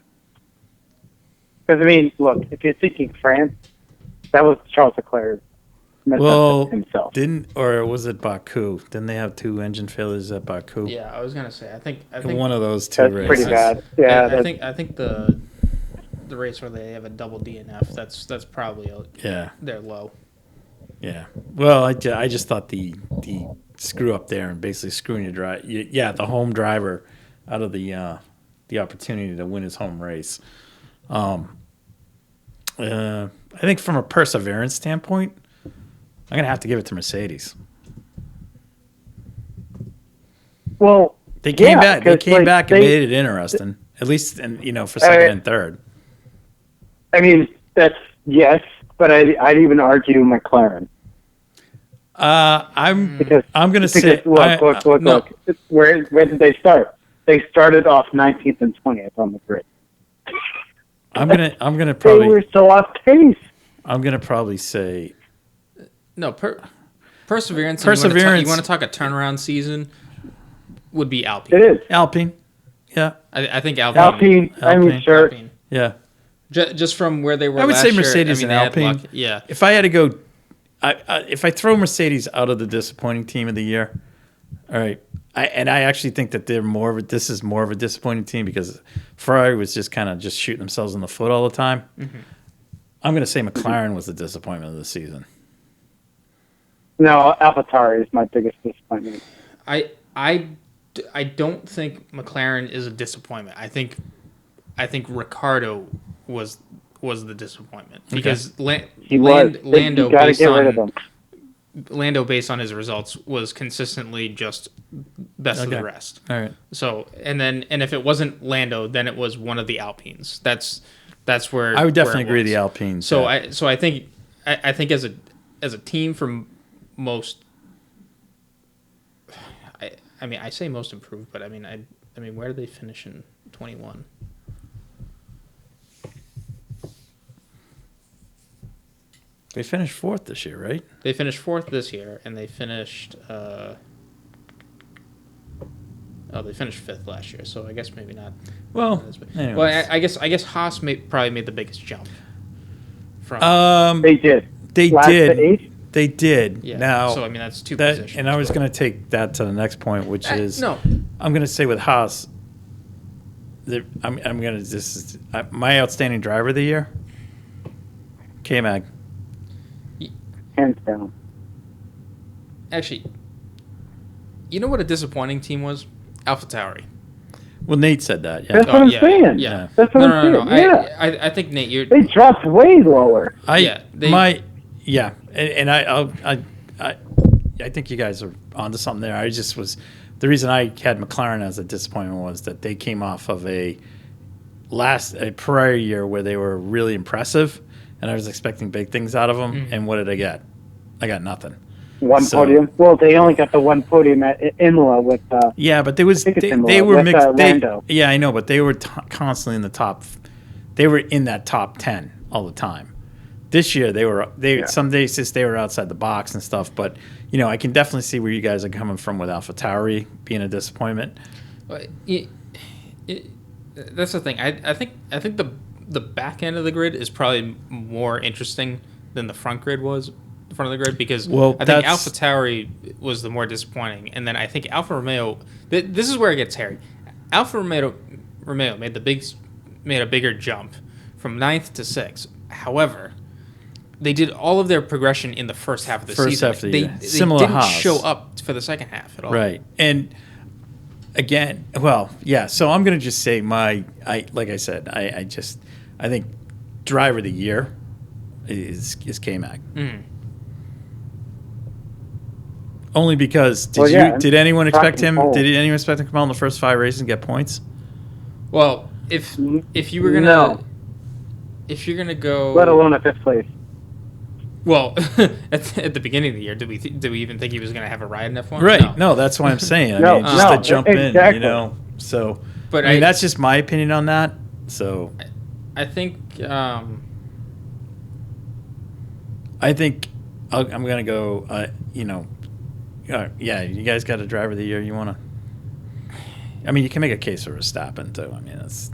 Because look, if you're thinking France, that was Charles Leclerc. Himself. Or was it Baku? Didn't they have 2 engine failures at Baku? Yeah, I was gonna say. I think one of those 2 that's races. Pretty bad. Yeah, I think the race where they have a double DNF. That's probably they're low. Yeah. Well, I just thought the screw up there and basically screwing your drive. The home driver out of the opportunity to win his home race. I think from a perseverance standpoint, I'm going to have to give it to Mercedes. Well, they came back. They came back and made it interesting, at least, for second and third. That's yes, but I'd even argue McLaren. I'm going to say. Look. Where did they start? They started off 19th and 20th on the grid. I'm gonna probably. They were so off pace. I'm gonna probably say. No, perseverance. You want to talk a turnaround season? Would be Alpine. It is Alpine. Yeah, I think Alpine. Sure. Alpine. Yeah. Just from where they were. I would last say Mercedes year, and Alpine. Yeah. If I had to go, if I throw Mercedes out of the disappointing team of the year, all right. I actually think that this is more of a disappointing team because Ferrari was just kind of just shooting themselves in the foot all the time. Mm-hmm. I'm going to say McLaren was the disappointment of the season. No, AlphaTauri is my biggest disappointment. I don't think McLaren is a disappointment. I think Ricciardo was the disappointment because Lando based on his results was consistently just best of the rest. All right. So and if it wasn't Lando, then it was one of the Alpines. That's where I would definitely agree the Alpines. So I think as a team from most. I say most improved, but I mean where did they finish in 21? They finished 4th this year, right? They finished 4th this year, and they finished. They finished 5th last year, so I guess maybe not. Well, I guess Haas probably made the biggest jump. From they did. They last did. To 8th? They did. Yeah. Now, so I mean that's two positions. And I was going to take that to the next point, which is no. I'm going to say with Haas. I'm going to just my outstanding driver of the year, K-Mag. Hands down. Actually, you know what a disappointing team was? AlphaTauri. Well, Nate said that. Yeah. That's what I'm saying. Yeah. That's what I'm saying. Yeah. I think Nate, they dropped way lower. I think you guys are onto something there. I just was the reason I had McLaren as a disappointment was that they came off of a prior year where they were really impressive, and I was expecting big things out of them. Mm-hmm. And what did I get? I got nothing. One podium. Well, they only got the one podium at Imola with. Yeah, but there was they were mixed. Yeah, I know, but they were constantly in the top. They were in that top 10 all the time. This year some days just they were outside the box and stuff. But I can definitely see where you guys are coming from with AlphaTauri being a disappointment. That's the thing. I think the back end of the grid is probably more interesting than the front grid was. Front of the grid because I think AlphaTauri was the more disappointing, and then I think Alfa Romeo. This is where it gets hairy. Alfa Romeo made a bigger jump from 9th to 6th. However, they did all of their progression in the first half of the season. They didn't show up for the second half at all. Right, and again, so I'm going to just say like I said, I think driver of the year is K-Mag. Mm. Only because did anyone expect him? Did anyone expect him to come out in the first 5 races and get points? Well, if you were gonna go, let alone at 5th place. Well, at the beginning of the year, did we even think he was gonna have a ride in F1? Right. No, that's what I'm saying. I mean, just to jump in, So, but I mean, that's just my opinion on that. So, I think I'm gonna go. You guys got a driver of the year you want to? I mean, you can make a case for Verstappen too. I mean, that's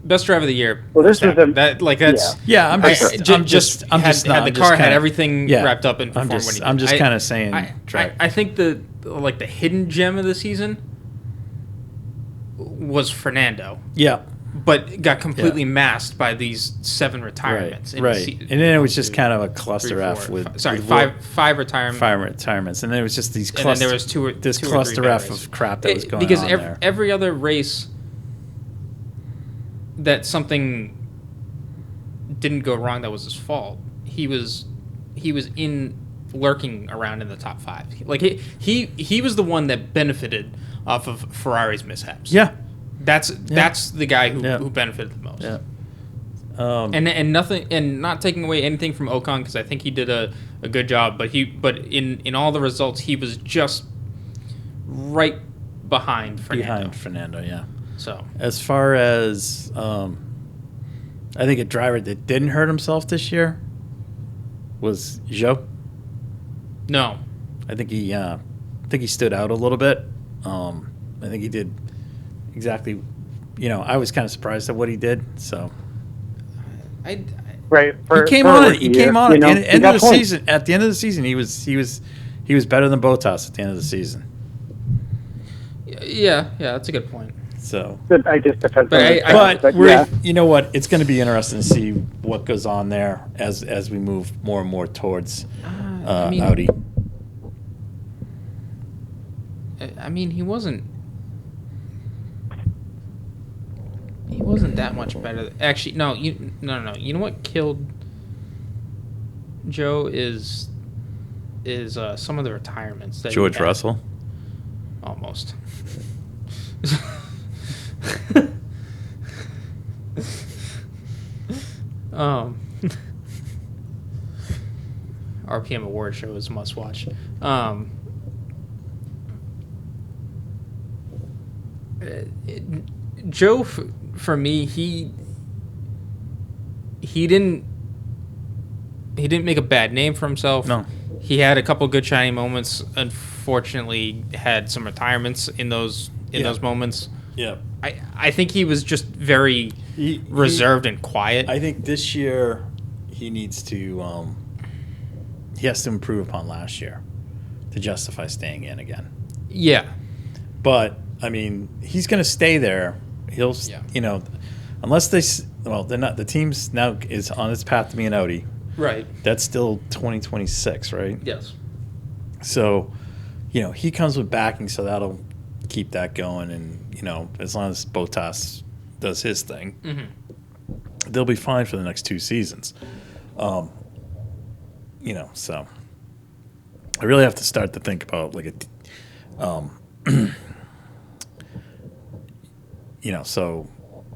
best driver of the year. Well, this is that's yeah. I'm just had the car had everything wrapped up in perform. I'm just kind of saying. I think the hidden gem of the season was Fernando. Yeah. But got completely masked by these 7 retirements. Right. And then it was just kind of a cluster F with... five retirements. 5 retirements. And then it was just these cluster... And then there was this cluster F of crap that was going on there. Because every other race that something didn't go wrong that was his fault, he was lurking around in the top 5. Like he was the one that benefited off of Ferrari's mishaps. Yeah. That's the guy who benefited the most. Yeah. And nothing, and not taking away anything from Ocon because I think he did a good job, but in all the results he was just right behind Fernando. Yeah. So as far as I think a driver that didn't hurt himself this year was Zhou. No. I think he stood out a little bit. I think he did. Exactly, I was kind of surprised at what he did. So, he came on at the end of the season. At the end of the season, he was better than Bottas at the end of the season. Yeah, that's a good point. So, I just you know what? It's going to be interesting to see what goes on there as we move more and more towards Audi. I mean, he wasn't that much better. Actually, no. You know what killed Joe is some of the retirements that George Russell. Almost. RPM award show is must watch. Joe, for me, he didn't make a bad name for himself. No, he had a couple good shining moments. Unfortunately, had some retirements in those moments. Yeah, I think he was just very reserved and quiet. I think this year he needs to he has to improve upon last year to justify staying in again. Yeah. But I mean, he's going to stay there. He'll, unless they're not. The team's now is on its path to be an Audi. Right. That's still 2026, right? Yes. So, he comes with backing, so that'll keep that going. And as long as Bottas does his thing, they'll be fine for the next 2 seasons. So I really have to start to think about like so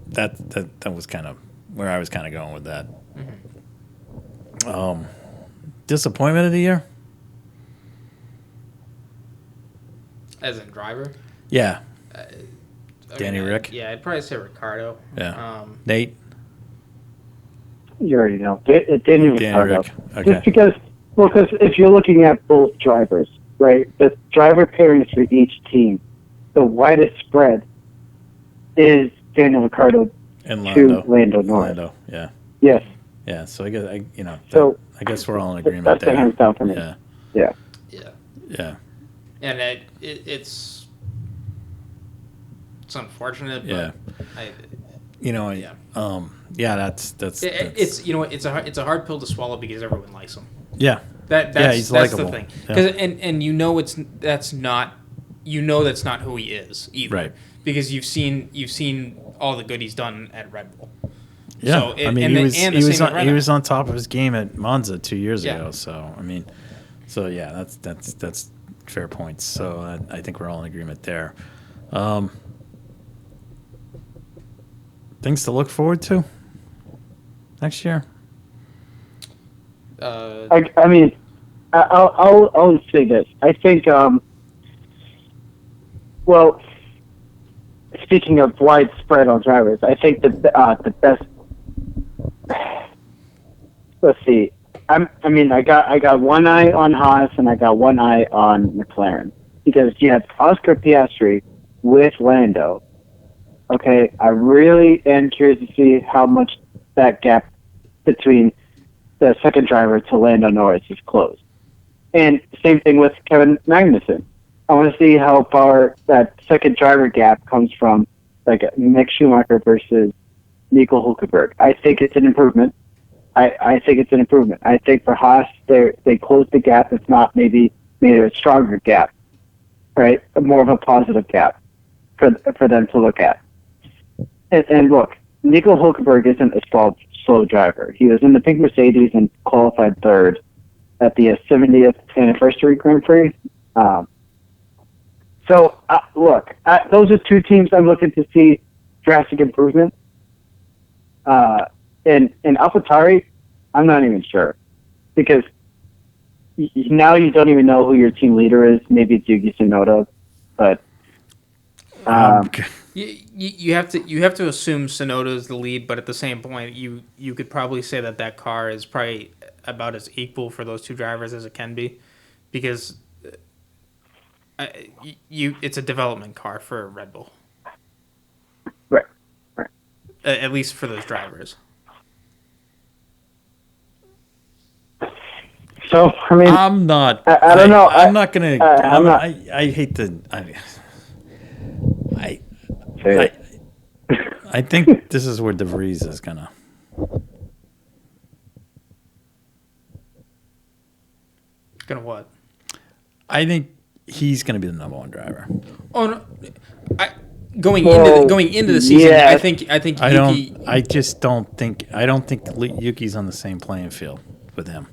that was kind of where I was kind of going with that. Disappointment of the year? As in driver? Yeah. Danny Rick? Yeah, I'd probably say Ricardo. Yeah. Nate? You already know. Danny Ricardo. Rick. Okay. Just because if you're looking at both drivers, right, the driver pairings for each team, the widest spread is Daniel Ricciardo and to Lando Norris. Yeah. Yes. Yeah, so I guess I guess we're all in agreement that's there. That's hands down for me. Yeah. Yeah. Yeah. Yeah. And it's unfortunate, but that's it's a hard pill to swallow because everyone likes him. Yeah. That's likable. the thing. Because that's not who he is either. Right. Because you've seen all the good he's done at Red Bull. Yeah, So he was on top of his game at Monza 2 years ago. So that's fair points. So I think we're all in agreement there. Things to look forward to next year. I'll say this. I think. Speaking of widespread on drivers, I think the best. Let's see. I got one eye on Haas and I got one eye on McLaren because you have Oscar Piastri with Lando. Okay, I really am curious to see how much that gap between the second driver to Lando Norris is closed. And same thing with Kevin Magnussen. I want to see how far that second driver gap comes from, like Mick Schumacher versus Nico Hulkenberg. I think it's an improvement. I think it's an improvement. I think for Haas, they closed the gap. It's not maybe made a stronger gap, right? More of a positive gap for them to look at. And look, Nico Hulkenberg isn't a slow driver. He was in the pink Mercedes and qualified third at the 70th anniversary Grand Prix. Look, those are two teams I'm looking to see drastic improvement. And AlphaTauri, I'm not even sure because now you don't even know who your team leader is. Maybe it's Yuki Tsunoda, but you have to assume Tsunoda is the lead. But at the same point, you could probably say that car is probably about as equal for those two drivers as it can be, because it's a development car for Red Bull. Right. At least for those drivers. So I mean, I'm not. I don't know. I'm not gonna. I'm not. I hate the. I think this is where DeVries is gonna. Gonna what? I think he's gonna be the number one driver. Oh no. Going into the season, yeah. I think Yuki. I don't think Yuki's on the same playing field with him.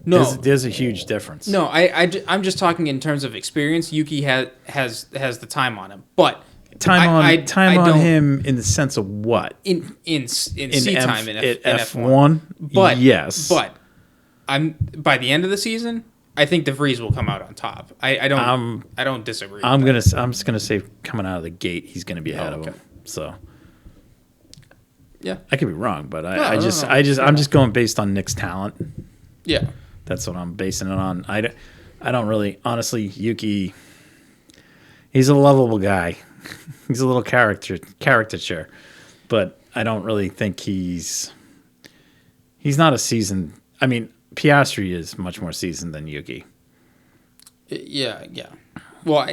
No, there's a huge difference. No, I'm just talking in terms of experience. Yuki has the time on him, but time on him in the sense of what? In seat time in F1. But yes, but by the end of the season, I think DeVries will come out on top. I don't disagree. I'm just gonna say coming out of the gate, he's gonna be ahead of him. So yeah, I could be wrong, but I'm just going based on Nick's talent. Yeah, that's what I'm basing it on. I don't really, honestly, Yuki. He's a lovable guy. He's a little caricature, but I don't really think he's He's not a seasoned. I mean, Piastri is much more seasoned than Yuki. Yeah. Well,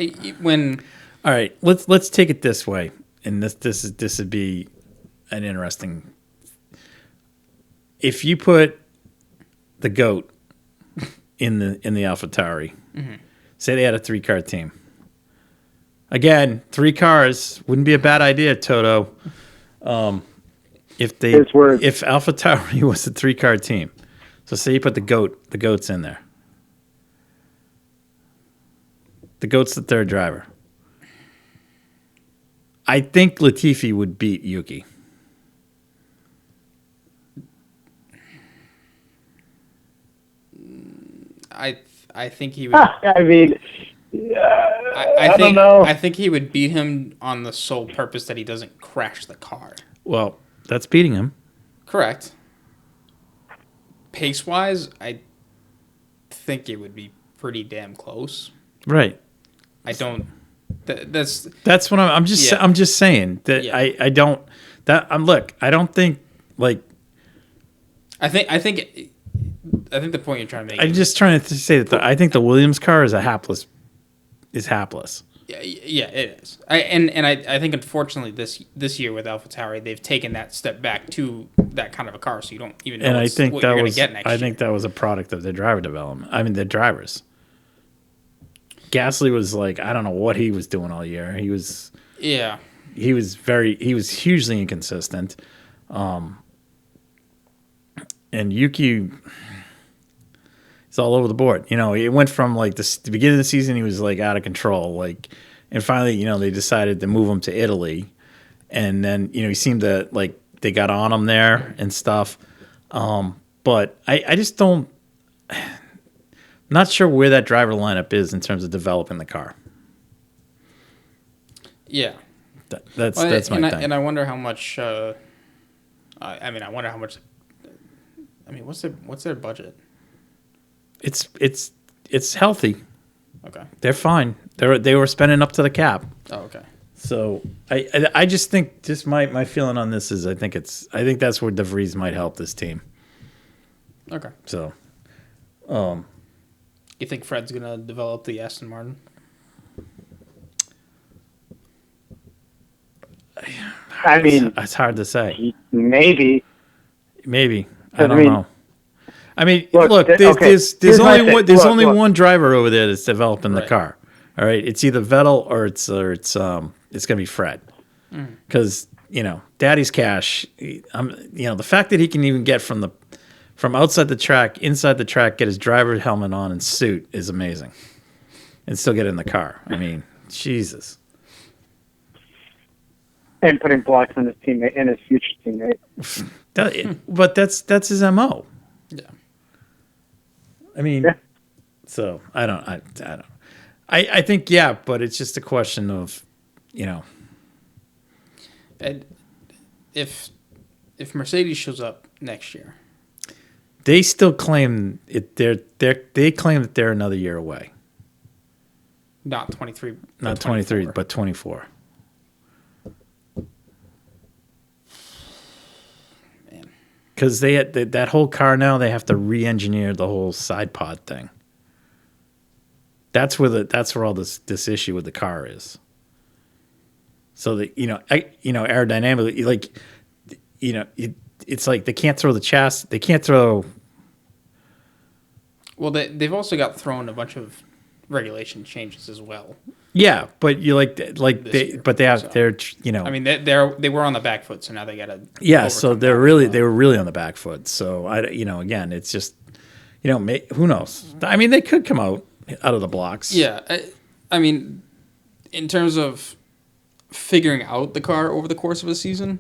all right, let's take it this way, and this would be an interesting. If you put the GOAT in the AlphaTauri, say they had a 3-car team. Again, 3 cars wouldn't be a bad idea, Toto. If AlphaTauri was a 3-car team, so say you put the GOAT's in there. The GOAT's the 3rd driver. I think Latifi would beat Yuki. I think he would. I mean, I don't know. I think he would beat him on the sole purpose that he doesn't crash the car. Well, that's beating him. Correct. Pace-wise, I think it would be pretty damn close. Right. I don't. That's what I'm just. Yeah. I'm just saying that I don't. That I'm look. I don't think like. I think the point you're trying to make. I'm just trying to say that I think the Williams car is hapless. Yeah, it is. I think unfortunately this year with AlphaTauri they've taken that step back to that kind of a car, so you don't even know what you're going to get next year. I think that was a product of their driver development. I mean, the drivers. Gasly was like, I don't know what he was doing all year. He was hugely inconsistent. And Yuki is all over the board. You know, it went from like the beginning of the season, he was like out of control. Like, and finally, you know, they decided to move him to Italy. And then, you know, he seemed to like, they got on him there and stuff. But I just don't, not sure where that driver lineup is in terms of developing the car. Yeah. That's my thing. And I wonder how much, I wonder how much, what's their budget? It's healthy. Okay. They're fine. They were spending up to the cap. Oh, okay. So I just think just my feeling on this is I think that's where De Vries might help this team. Okay. So, you think Fred's gonna develop the Aston Martin? I mean, it's hard to say. Maybe. I don't know. I mean, look, there's only one driver over there that's developing the car. All right, it's either Vettel or it's gonna be Fred, because you know, Daddy's cash. The fact that he can even get from outside the track, inside the track, get his driver helmet on and suit is amazing, and still get in the car. I mean, Jesus. And putting blocks on his teammate and his future teammate. But that's his MO. Yeah. I mean, so I don't. I think but it's just a question of, you know. And if Mercedes shows up next year, they still claim it. They claim that they're another year away. Not 23. Not 23, but 24. Man. Because they had that whole car now, they have to re-engineer the whole side pod thing. That's where all this issue with the car is. So that aerodynamically, like, it's like they can't throw the chassis. They can't throw. Well, they've also got thrown a bunch of regulation changes as well. Yeah, but they I mean, they were on the back foot, so now they got to. Yeah, so they were really on the back foot. So again, it's just, who knows? I mean, they could come out of the blocks. Yeah, I mean, in terms of figuring out the car over the course of a season,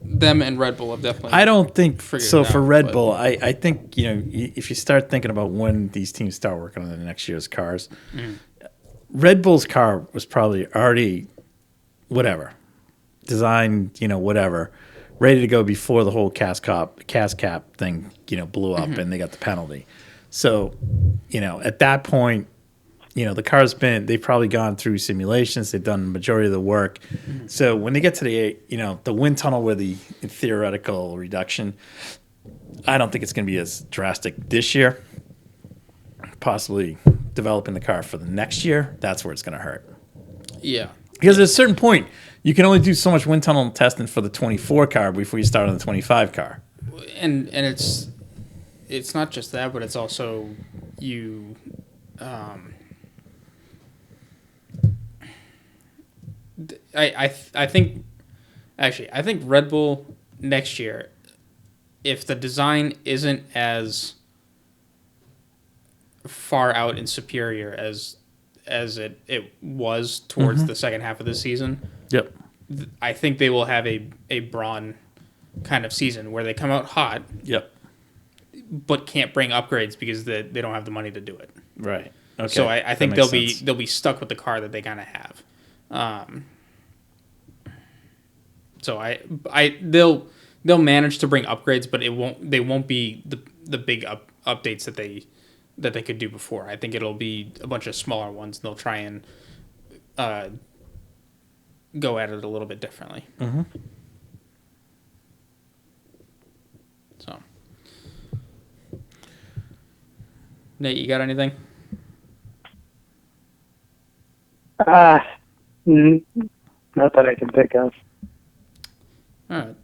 them and Red Bull have definitely. I don't think so. For Red Bull, I think if you start thinking about when these teams start working on the next year's cars, Red Bull's car was probably already designed, whatever, ready to go before the whole CAS cap thing, blew up and they got the penalty. So, at that point, the car's they've probably gone through simulations. They've done the majority of the work. So when they get to the wind tunnel with the theoretical reduction, I don't think it's going to be as drastic this year. Possibly developing the car for the next year, that's where it's going to hurt. Yeah. Because at a certain point, you can only do so much wind tunnel testing for the 24 car before you start on the 25 car. And it's not just that, but it's also you. I think Red Bull next year, if the design isn't as far out and superior as it was towards the second half of the season, yep, I think they will have a Braun kind of season where they come out hot, yep, but can't bring upgrades because they don't have the money to do it. Right. Okay. So I think they'll be stuck with the car that they kind of have. So they'll manage to bring upgrades, but they won't be the big updates that they could do before. I think it'll be a bunch of smaller ones, and they'll try and go at it a little bit differently. Mm-hmm. So, Nate, you got anything? Not that I can think of. All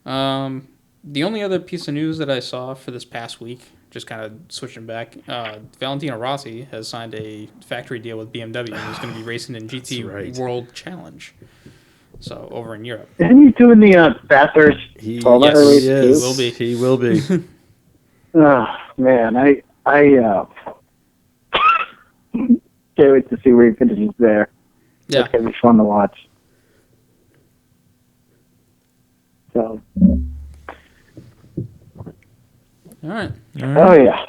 right. The only other piece of news that I saw for this past week, just kind of switching back, Valentino Rossi has signed a factory deal with BMW and he's going to be racing in GT World Challenge. So over in Europe. Isn't he doing the Bathurst? He will be. He will be. Oh man, I can't wait to see where he finishes there. Yeah, it's gonna be fun to watch. So. All right. Oh yeah.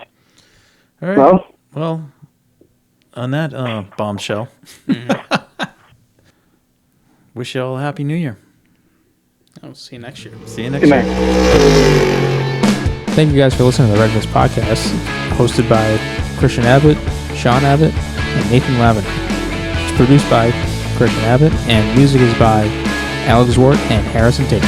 All right. Well, on that bombshell, wish you all a happy New Year. I'll see you next year. See you next year. Thank you guys for listening to the Red Mist Podcast, hosted by Christian Abbott, Sean Abbott, and Nathan Lavin. It's produced by Christian Abbott, and music is by Alex Wart and Harrison Tate.